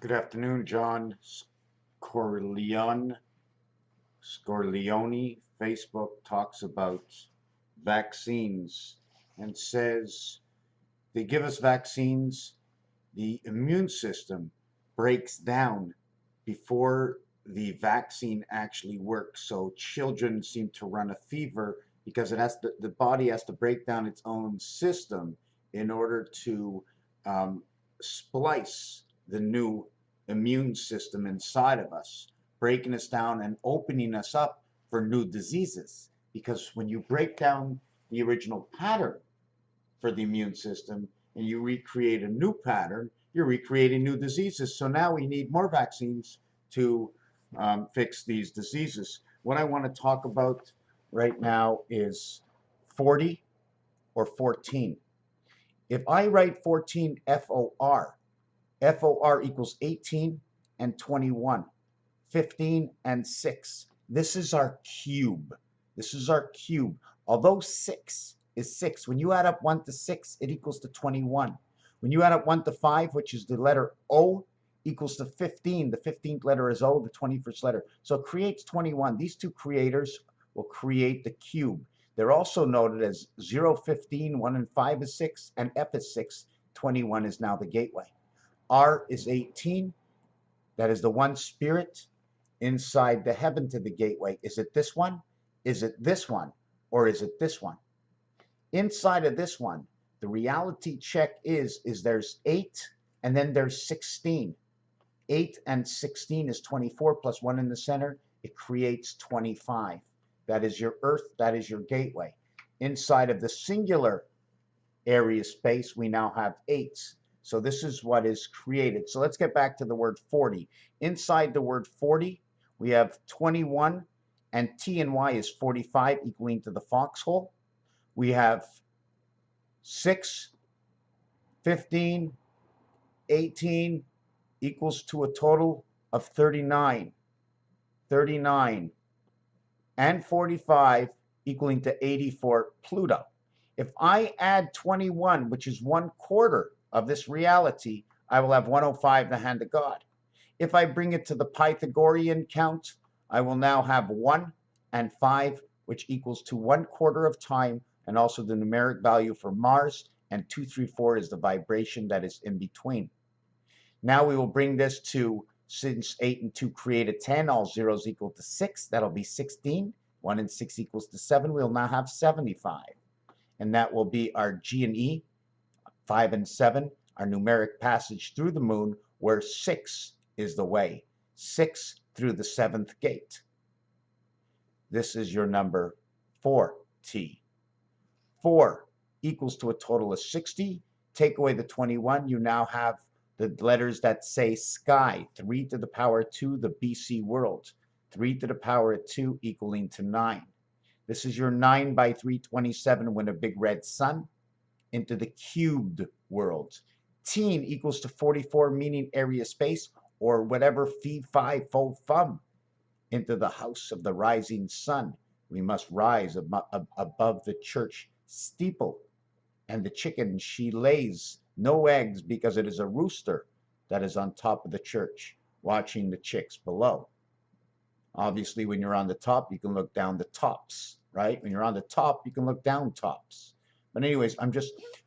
Good afternoon, John Scorleone. Scorleone. Facebook talks about vaccines and says they give us vaccines, the immune system breaks down before the vaccine actually works. So children seem to run a fever because the body has to break down its own system in order to um, splice the new immune system inside of us, breaking us down and opening us up for new diseases. Because when you break down the original pattern for the immune system and you recreate a new pattern, you're recreating new diseases. So now we need more vaccines to fix these diseases. What I want to talk about right now is 40 or 14. If I write 14 FOR, FOR equals 18 and 21, 15 and 6. This is our cube. This is our cube. Although 6 is 6, when you add up 1 to 6, it equals to 21. When you add up 1 to 5, which is the letter O, equals to 15. The 15th letter is O, the 21st letter. So it creates 21. These two creators will create the cube. They're also noted as 0, 15, 1 and 5 is 6, and F is 6. 21 is now the gateway. R is 18. That is the one spirit inside the heaven to the gateway. Is it this one? Is it this one? Or is it this one? Inside of this one, the reality check is there's 8 and then there's 16. 8 and 16 is 24 plus 1 in the center. It creates 25. That is your earth. That is your gateway. Inside of the singular area space, we now have 8s. So this is what is created. So let's get back to the word 40. Inside the word 40, we have 21, and T and Y is 45, equaling to the foxhole. We have 6, 15, 18 equals to a total of 39. 39 and 45 equaling to 80 for Pluto. If I add 21, which is 1/4 of this reality, I will have 105, the hand of God. If I bring it to the Pythagorean count, I will now have 1 and 5, which equals to 1/4 of time, and also the numeric value for Mars, and 2, 3, 4 is the vibration that is in between. Now we will bring this to, since 8 and 2 create a 10, all zeros equal to 6, that'll be 16. 1 and 6 equals to 7, we'll now have 75. And that will be our G and E, 5 and 7, our numeric passage through the moon, where 6 is the way. 6 through the 7th gate. This is your number 4T. 4 equals to a total of 60. Take away the 21, you now have the letters that say sky. 3 to the power 2, the BC world. 3 to the power of 2 equaling to 9. This is your 9 by 327 when a big red sun into the cubed world. Teen equals to 44, meaning area space, or whatever fee, fi, fo, fum, into the house of the rising sun. We must rise above the church steeple. And the chicken, she lays no eggs because it is a rooster that is on top of the church, watching the chicks below. Obviously, when you're on the top, you can look down the tops, right? When you're on the top, you can look down tops. But anyways,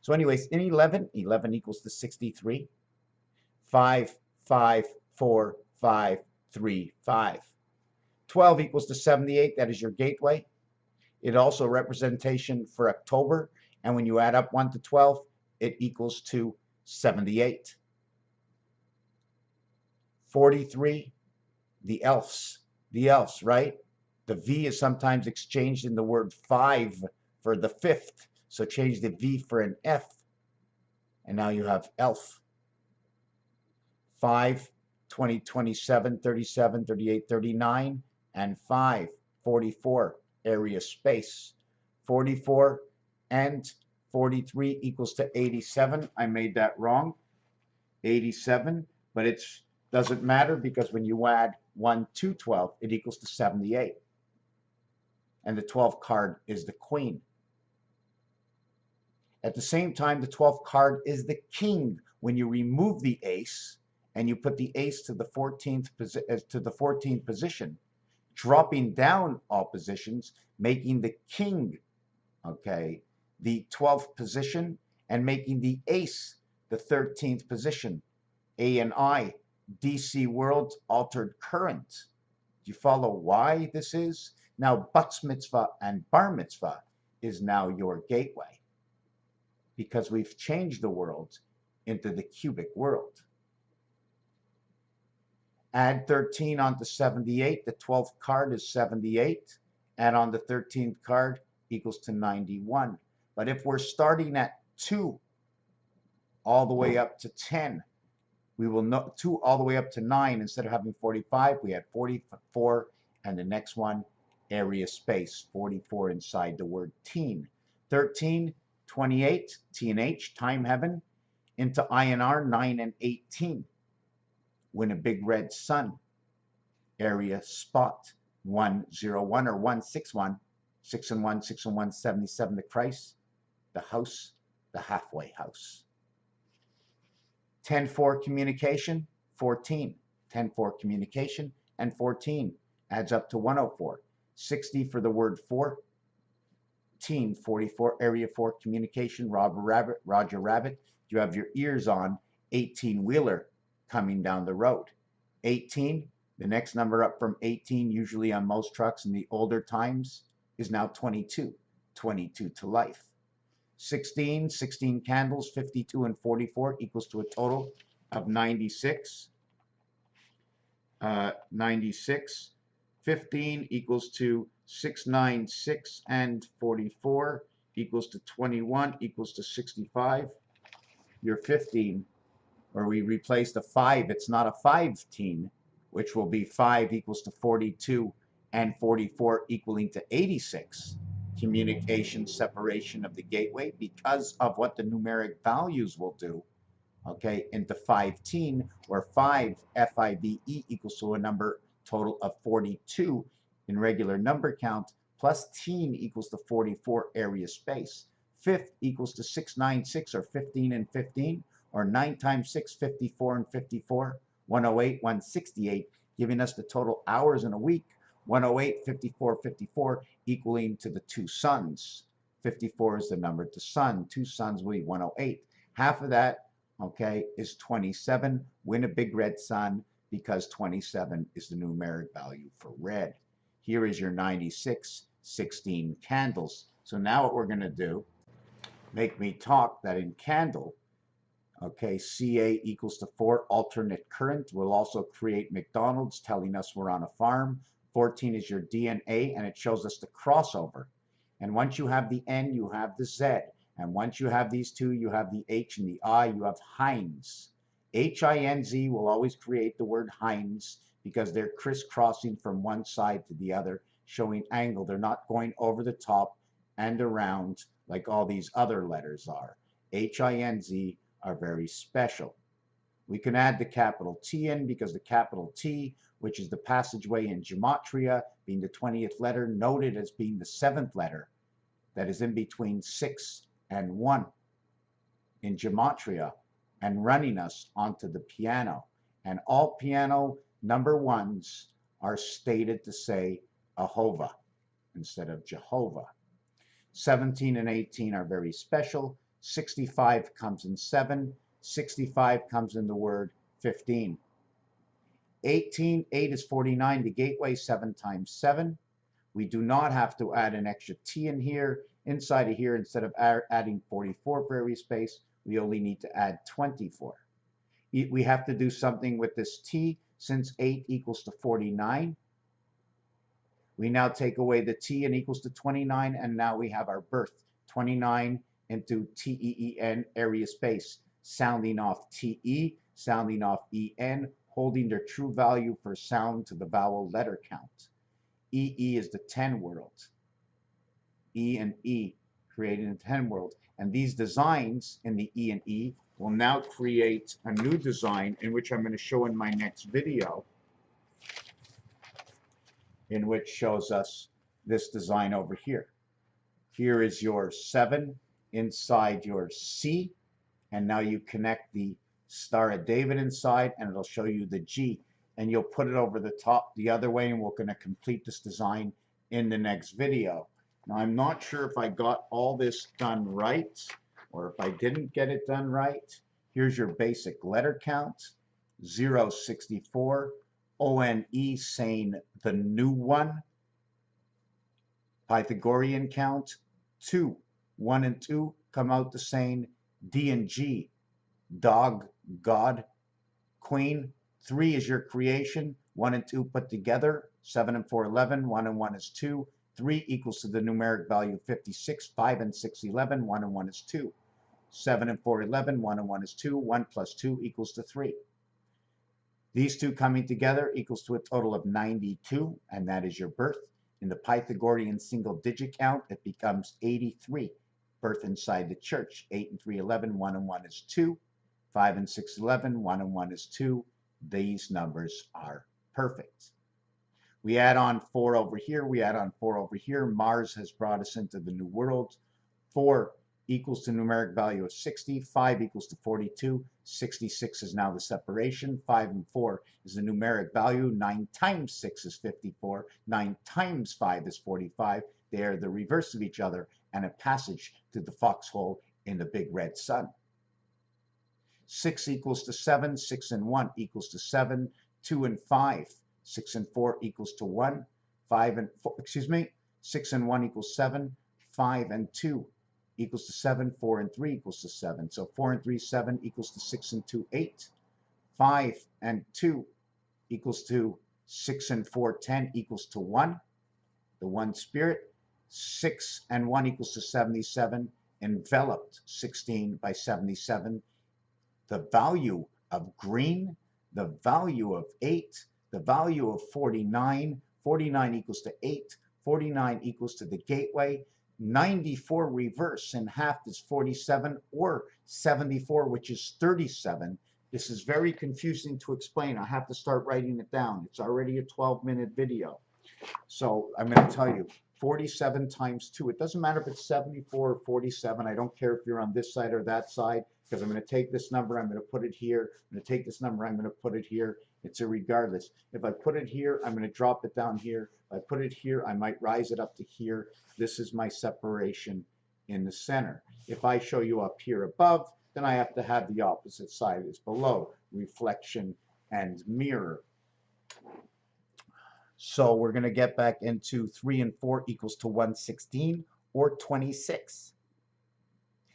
so anyways, in 11 equals to 63. 5, 5, 4, 5, 3, 5. 12 equals to 78, that is your gateway. It also representation for October, and when you add up 1 to 12, it equals to 78. 43, the elves, right? The V is sometimes exchanged in the word 5 for the 5th. So change the V for an F, and now you have elf. 5, 20, 27, 37, 38, 39, and 5, 44, area space. 44 and 43 equals to 87. I made that wrong. 87, but it doesn't matter because when you add 1 to 12, it equals to 78. And the 12th card is the queen. At the same time, the 12th card is the king. When you remove the ace and you put the ace to the 14th position, dropping down all positions, making the king, okay, the 12th position, and making the ace the 13th position. A and I, DC world, altered current. Do you follow why this is? Now, Butz Mitzvah and Bar Mitzvah is now your gateway, because we've changed the world into the cubic world. Add 13 onto 78. The 12th card is 78. Add on the 13th card equals to 91. But if we're starting at 2 all the way up to 10, we will know 2 all the way up to 9. Instead of having 45, we had 44, and the next one, area space, 44 inside the word teen. 13, 28, T&H, time heaven, into INR, 9 and 18. Win a big red sun, area spot, 101 or 161, 6 and 1, 6 and 1, 77 to Christ, the house, the halfway house. 10-4 communication, 14. 10-4 communication and 14 adds up to 104. 60 for the word 4. 44, area 4 communication, Roger Rabbit. You have your ears on, 18-wheeler coming down the road. 18, the next number up from 18, usually on most trucks in the older times, is now 22. 22 to life. 16, 16 candles, 52 and 44 equals to a total of 96. 96. 15 equals to 696 and 44 equals to 21 equals to 65. Your 15, where we replace the 5, it's not a 5-teen, which will be 5 equals to 42 and 44 equaling to 86. Communication separation of the gateway because of what the numeric values will do, okay, into 5-teen, where 5, FIBE, equals to a number total of 42 in regular number count, plus teen equals to 44 area space. 5th equals to 696, or 15 and 15, or 9 times 6, 54 and 54, 108, 168, giving us the total hours in a week, 108, 54, 54, equaling to the 2 suns. 54 is the number to sun. 2 suns will be 108. Half of that, okay, is 27. Win a big red sun, because 27 is the numeric value for red. Here is your 96, 16 candles. So now what we're going to do, make me talk that in candle, okay, CA equals to 4, alternate current. We'll also create McDonald's telling us we're on a farm. 14 is your DNA, and it shows us the crossover. And once you have the N, you have the Z. And once you have these two, you have the H and the I, you have Heinz. H-I-N-Z will always create the word Heinz because they're crisscrossing from one side to the other, showing angle. They're not going over the top and around like all these other letters are. H-I-N-Z are very special. We can add the capital T in because the capital T, which is the passageway in gematria, being the 20th letter, noted as being the 7th letter that is in between 6 and 1 in gematria, and running us onto the piano. And all piano number 1s are stated to say Ahovah instead of Jehovah. 17 and 18 are very special. 65 comes in 7. 65 comes in the word 15. 18, 8 is 49, the gateway, 7 times 7. We do not have to add an extra T in here. Inside of here, instead of adding 44 for area space, we only need to add 24. We have to do something with this T, since 8 equals to 49. We now take away the T and equals to 29, and now we have our birth. 29 into T-E-E-N, area space, sounding off T-E, sounding off E-N, holding their true value for sound to the vowel letter count. E-E is the 10 world. E and E creating the 10 world. And these designs in the E and E will now create a new design, in which I'm going to show in my next video, in which shows us this design over here. Here is your 7 inside your C, and now you connect the Star of David inside, and it'll show you the G. And you'll put it over the top the other way, and we're going to complete this design in the next video. Now, I'm not sure if I got all this done right, or if I didn't get it done right. Here's your basic letter count, 064, ONE saying the new one, Pythagorean count, 2, 1 and 2 come out the same, D and G, dog, God, Queen. 3 is your creation, 1 and 2 put together, 7 and 4, 11, 1 and 1 is 2, 3 equals to the numeric value 56, 5 and 6, 11, 1 and 1 is 2, 7 and 4, 11, 1 and 1 is 2, 1 plus 2 equals to 3. These two coming together equals to a total of 92, and that is your birth. In the Pythagorean single digit count, it becomes 83. Birth inside the church, 8 and 3, 11, 1 and 1 is 2, 5 and 6, 11, 1 and 1 is 2. These numbers are perfect. We add on 4 over here. We add on 4 over here. Mars has brought us into the new world. 4 equals to numeric value of 60. 5 equals to 42. 66 is now the separation. 5 and 4 is the numeric value. 9 times 6 is 54. 9 times 5 is 45. They are the reverse of each other, and a passage to the foxhole in the big red sun. 6 equals to 7, 6 and 1 equals to 7, 2 and 5, 6 and 4 equals to 1, 5 and 4, 6 and 1 equals 7, 5 and 2 equals to 7, 4 and 3 equals to 7. So 4 and 3, 7 equals to 6 and 2, 8, 5 and 2 equals to 6 and 4, 10 equals to 1, the one spirit. 6 and 1 equals to 77, enveloped 16 by 77. The value of green, the value of 8, the value of 49, 49 equals to 8, 49 equals to the gateway, 94 reverse and half is 47, or 74, which is 37. This is very confusing to explain. I have to start writing it down. It's already a 12-minute video. So I'm going to tell you, 47 times 2. It doesn't matter if it's 74 or 47. I don't care if you're on this side or that side, because I'm going to take this number, I'm going to put it here. I'm going to take this number, I'm going to put it here. It's irregardless. If I put it here, I'm going to drop it down here. If I put it here, I might rise it up to here. This is my separation in the center. If I show you up here above, then I have to have the opposite side is below, reflection and mirror. So we're going to get back into 3 and 4 equals to 116, or 26.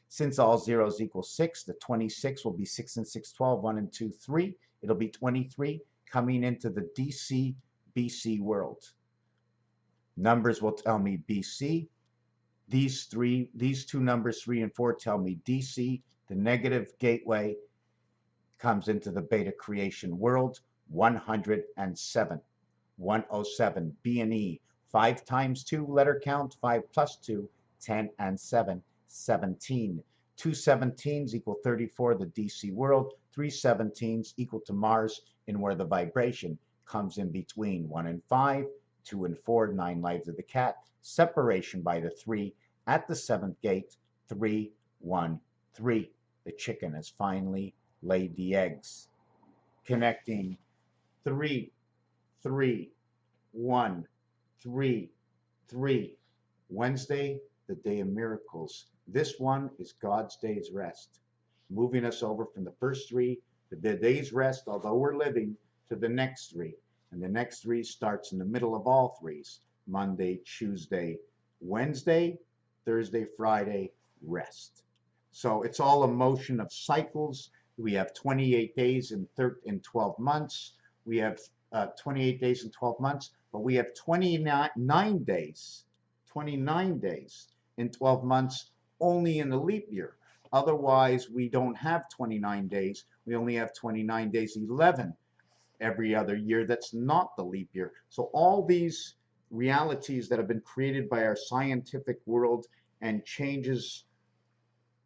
Since all zeros equal 6, the 26 will be 6 and 6, 12, 1 and 2, 3. It'll be 23 coming into the DC, BC world. Numbers will tell me BC. These two numbers, 3 and 4, tell me DC. The negative gateway comes into the beta creation world, 107. 107, B and E. 5 times 2 letter count, 5 plus 2, 10 and 7. 17. 2 17s equal 34, the DC world. 3 17s equal to Mars, in where the vibration comes in between. 1 and 5, 2 and 4, 9 lives of the cat. Separation by the 3 at the 7th gate. 3 1 3. The chicken has finally laid the eggs. Connecting 3 3 1 3 3. Wednesday, the day of miracles. This one is God's day's rest, moving us over from the first 3 to the day's rest, although we're living, to the next 3. And the next 3 starts in the middle of all 3s. Monday, Tuesday, Wednesday, Thursday, Friday, rest. So it's all a motion of cycles. We have 28 days in 12 months. We have 28 days in 12 months, but we have 29 days in 12 months only in the leap year. Otherwise, we don't have 29 days. We only have 29 days 11 every other year. That's not the leap year. So all these realities that have been created by our scientific world and changes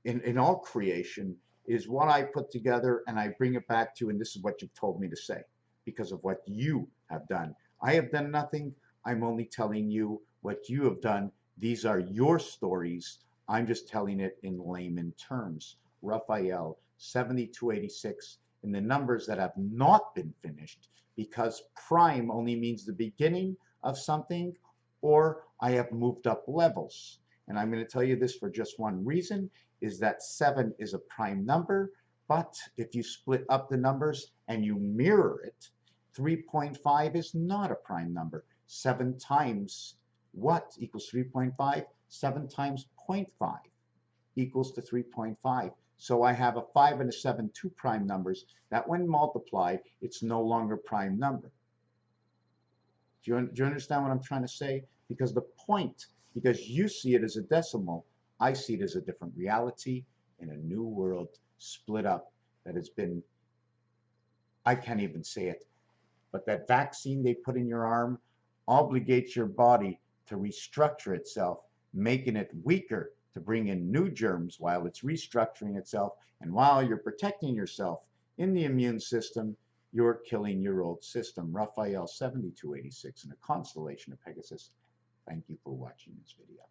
in all creation is what I put together, and I bring it back to you, and this is what you've told me to say because of what you have done. I have done nothing. I'm only telling you what you have done. These are your stories. I'm just telling it in layman terms. Raphael, 7286 in the numbers that have not been finished, because prime only means the beginning of something, or I have moved up levels. And I'm going to tell you this for just one reason, is that 7 is a prime number, but if you split up the numbers and you mirror it, 3.5 is not a prime number. 7 times what equals 3.5? 7 times 0.5 equals to 3.5. So I have a 5 and a 7, two prime numbers, that when multiplied, it's no longer prime number. Do you understand what I'm trying to say? Because the point, because you see it as a decimal, I see it as a different reality in a new world split up that has been, I can't even say it, but that vaccine they put in your arm obligates your body to restructure itself, making it weaker to bring in new germs while it's restructuring itself. And while you're protecting yourself in the immune system, you're killing your old system. Raphael 7286 in a constellation of Pegasus. Thank you for watching this video.